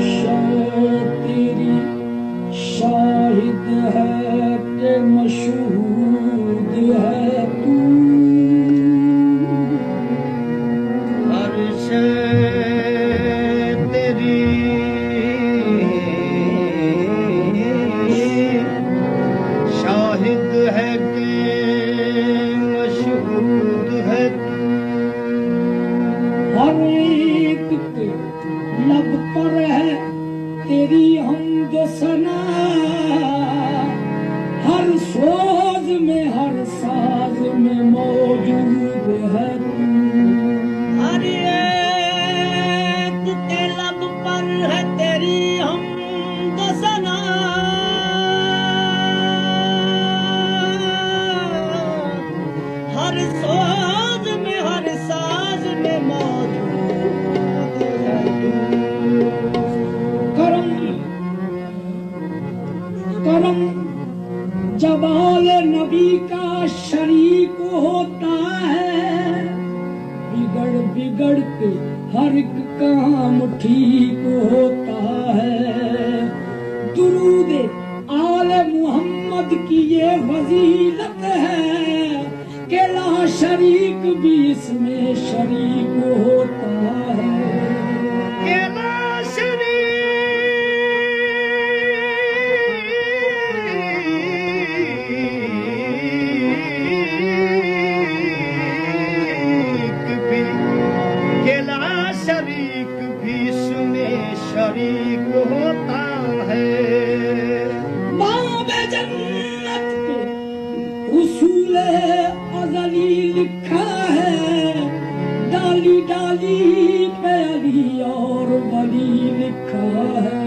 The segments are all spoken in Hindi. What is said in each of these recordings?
तेरी शाहिद है के मशहूद है तू। हर शय तेरी शाहिद है के मशहूद है तू। हर एक के लब पर है तेरी हमदो सना, हर सोज में हर साज में मौजूद है तू। हर एक के लब पर है तेरी हमदो सना, हर सोज में हर साज में मौजूद है तू। करम जवाल नबी का शरीक होता है, बिगड़ बिगड़ के हर एक काम ठीक होता है। दुरूद आले मुहम्मद की ये फजीलत है कि ला शरीक भी इसमें शरीक होता है। शरीक होता है। बाबे जन्नत पे उसूल अज़ली लिखा है, डाली डाली पे अली और वली लिखा है।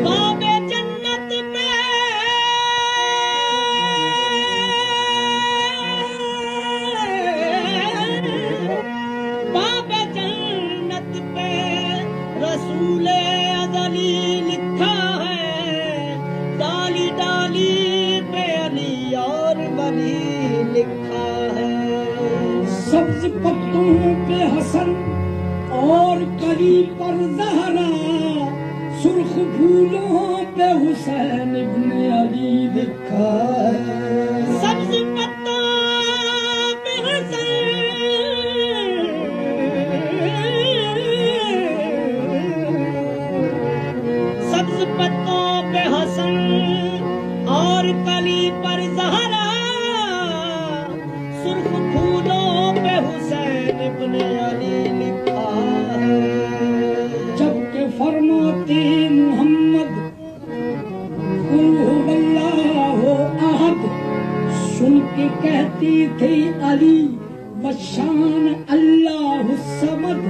बाबे जन्नत पे बाबे जन्नत पे रसूल लिखा है, डाली डाली पे अली और वली लिखा है। सब्ज पत्तों पे हसन और कली पर ज़हरा, सुर्ख फूलों पे हुसैन इब्न अली लिखा है। सब्ज पत्तों पे हसन पत्तों पे हसन और कली पर ज़हरा, सुर्ख फूलों पे हुसैन इब्न अली लिखा है। जबकि फरमाते मुहम्मद कुल हुवल्लाहु अहद, सुन के कहती थी अली बशान अल्लाहु समद।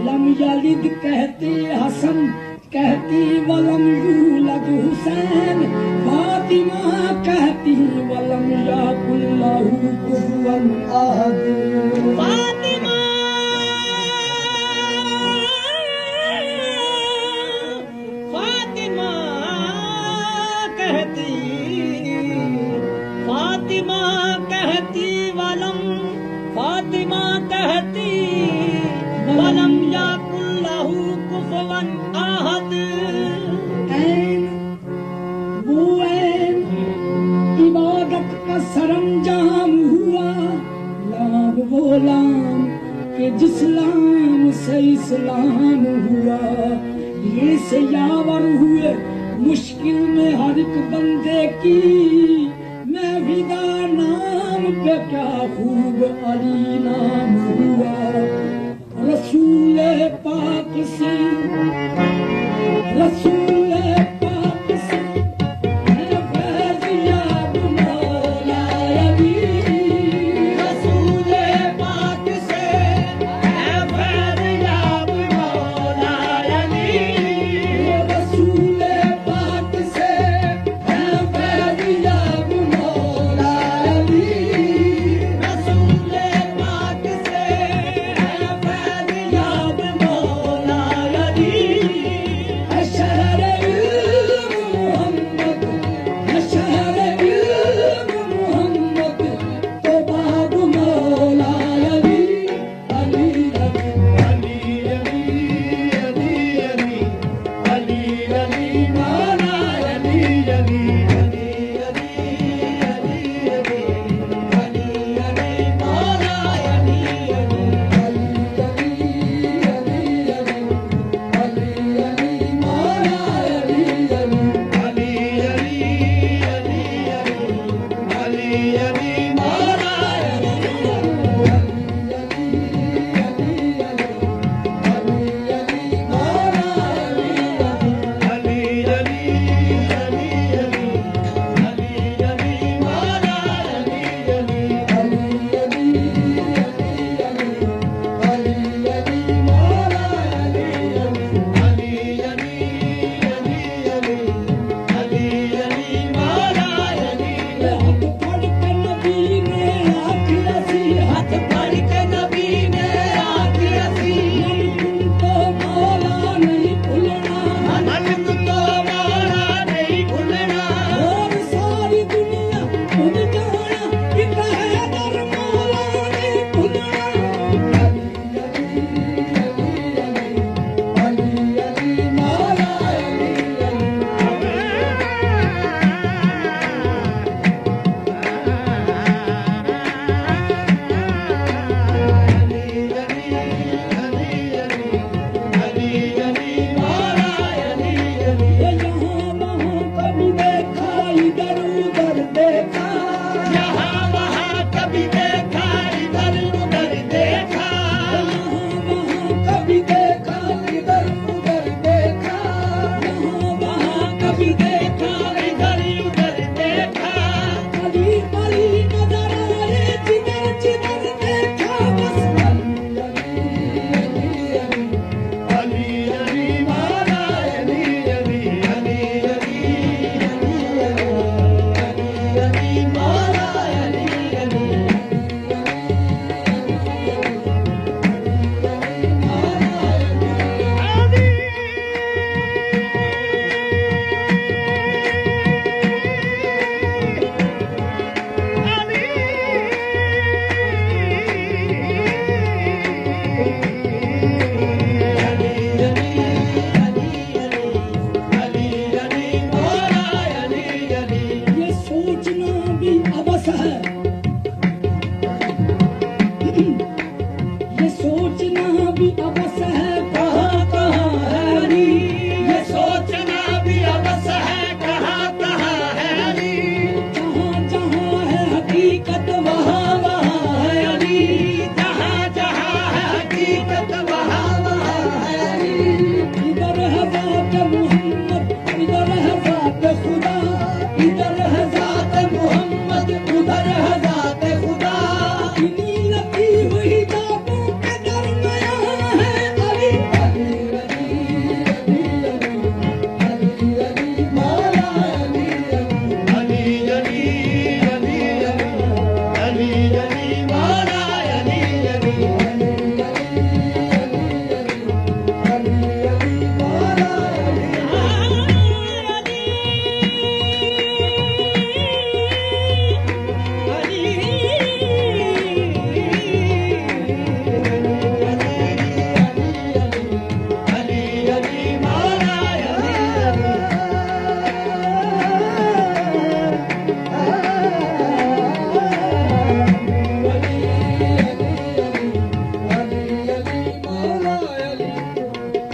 लम यलिद कहते हसन, कहती वलम यूलद हुसैन। फातिमा कहती वलम याकुल लहू कुफुवन अहद। फातिमा फातिमा कहती फातिमा कहती वलम फातिमा कहती वलम याकुल लहू कुफुवन अहद। वो इबादत का सरंजाम हुआ, लाम वो लाम के जिस लाम से इस्लाम हुआ। ये से यावर हुए मुश्किल में हर एक बंदे की, मैं विदा नाम पे क्या खूब अली नाम हुआ। रसूल पाक से रसूल शहर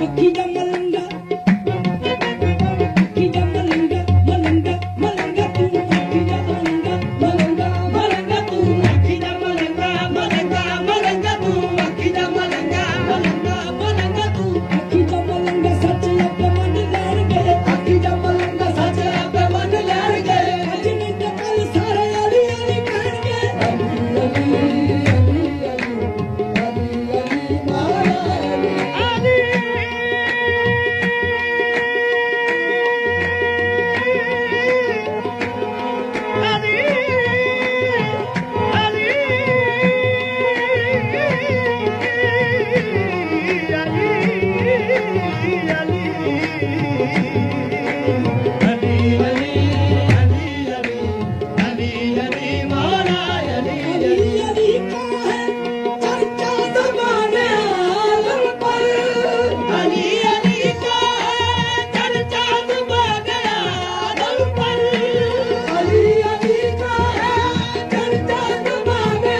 अखी दा मलंगा मलंगा मलंगा तू अखी दा मलंगा मलंगा मलंगा तू अखी दा मलंगा मलंगा मलंगा तू अखी दा मलंगा मलंगा मलंगा तू अखी दा मलंगा सच अपने मन लैण गए अखी दा मलंगा सच अपने मन लैण गए अज नहीं ते कल सारे अली अली कहण गए अली अली अली अली अली अली माला अली अली अली अली का है चर्चा ज़माने आलम पर अली अली का चर्चा ज़माने आलम पर अली अली का है चर्चा ज़माने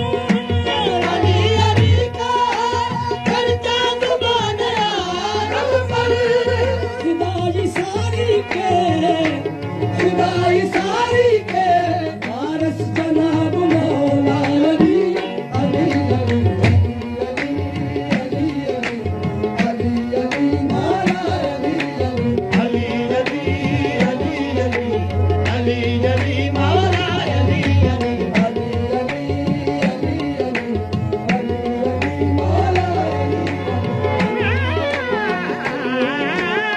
अली अली का चर्चा ज़माने आलम पर खुदाई सारी के वारस जनाब मौला अली अली अली अली अली अली अली अली मौला अली अली अली अली मौला अली अली अली अली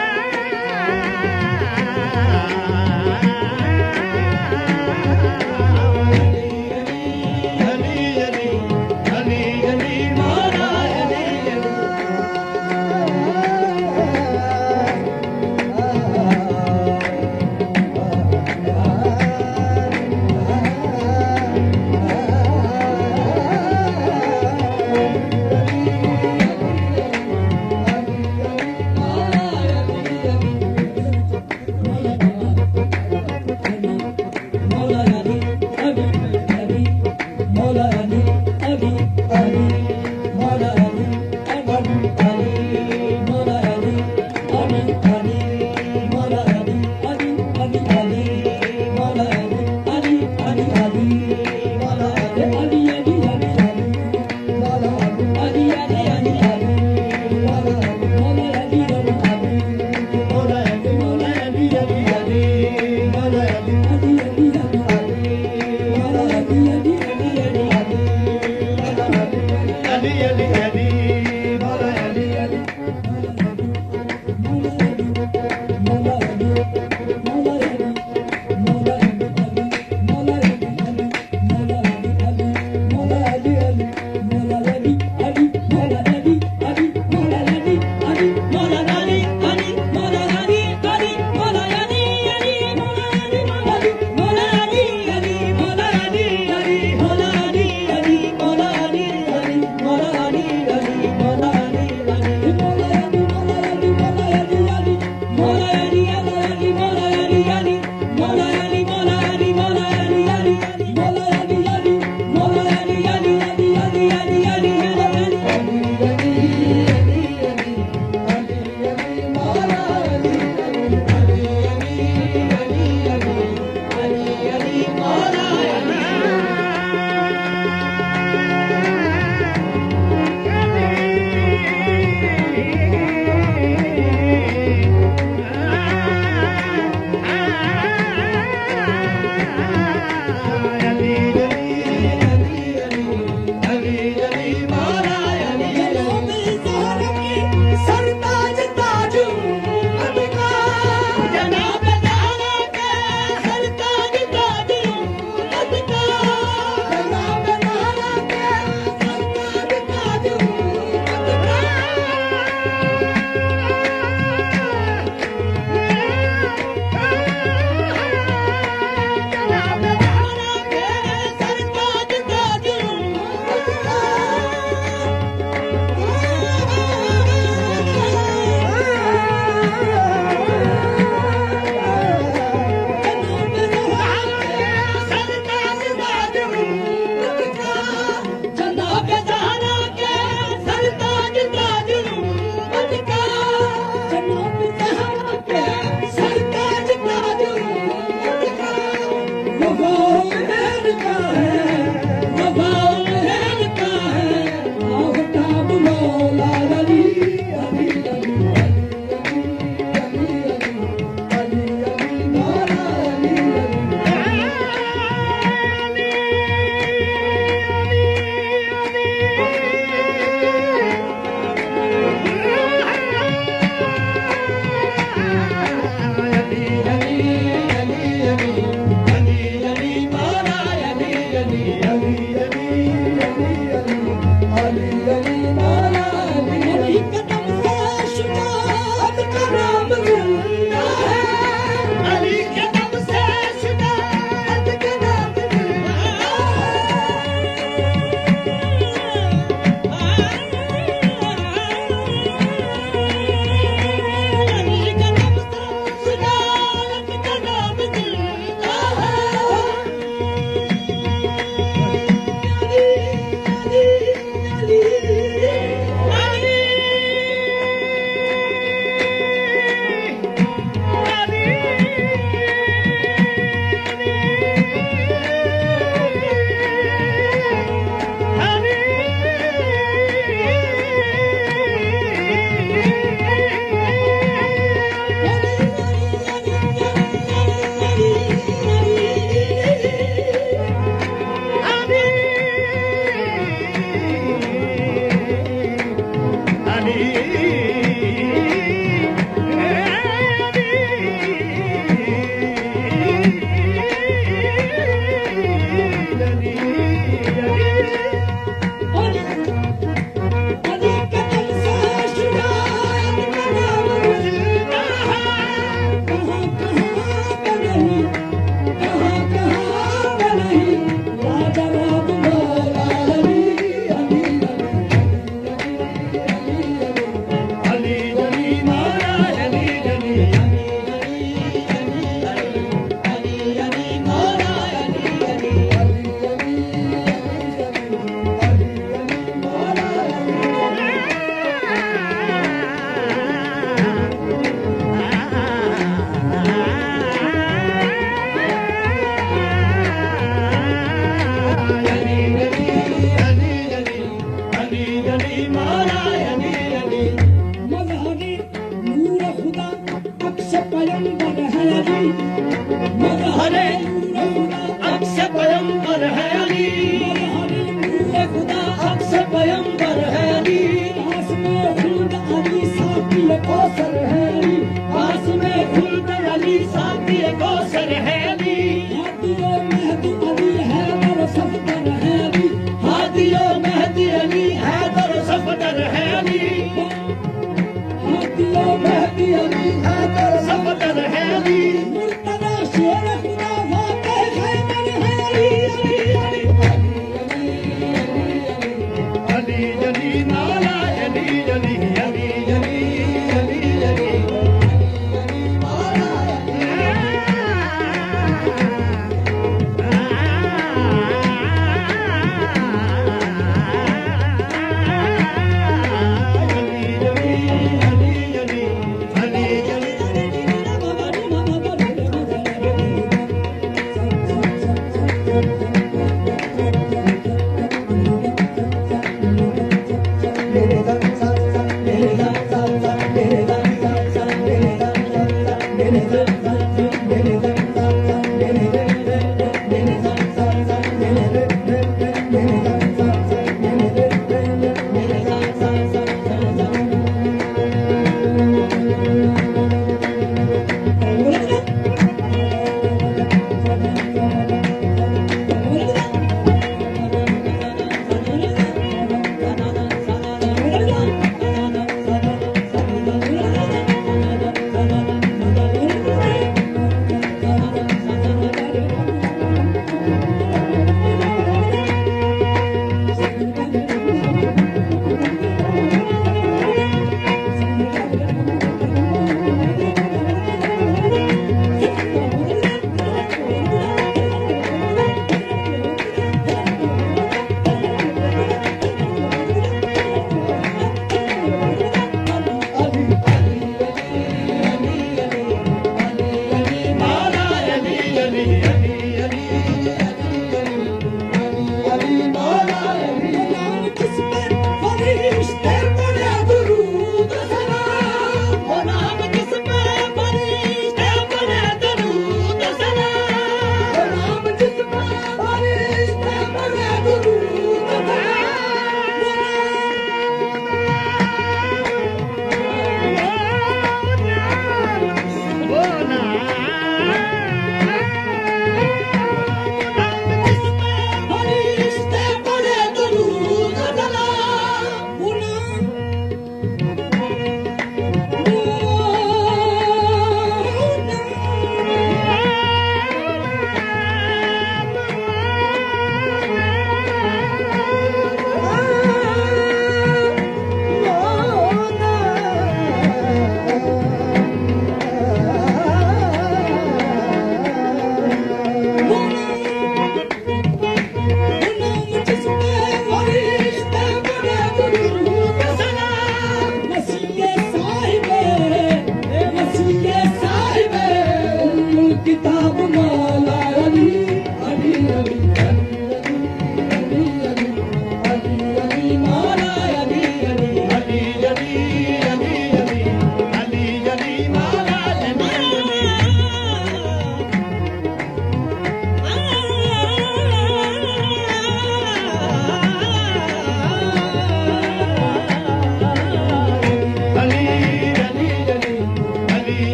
अली अली अली अली मौला अली अली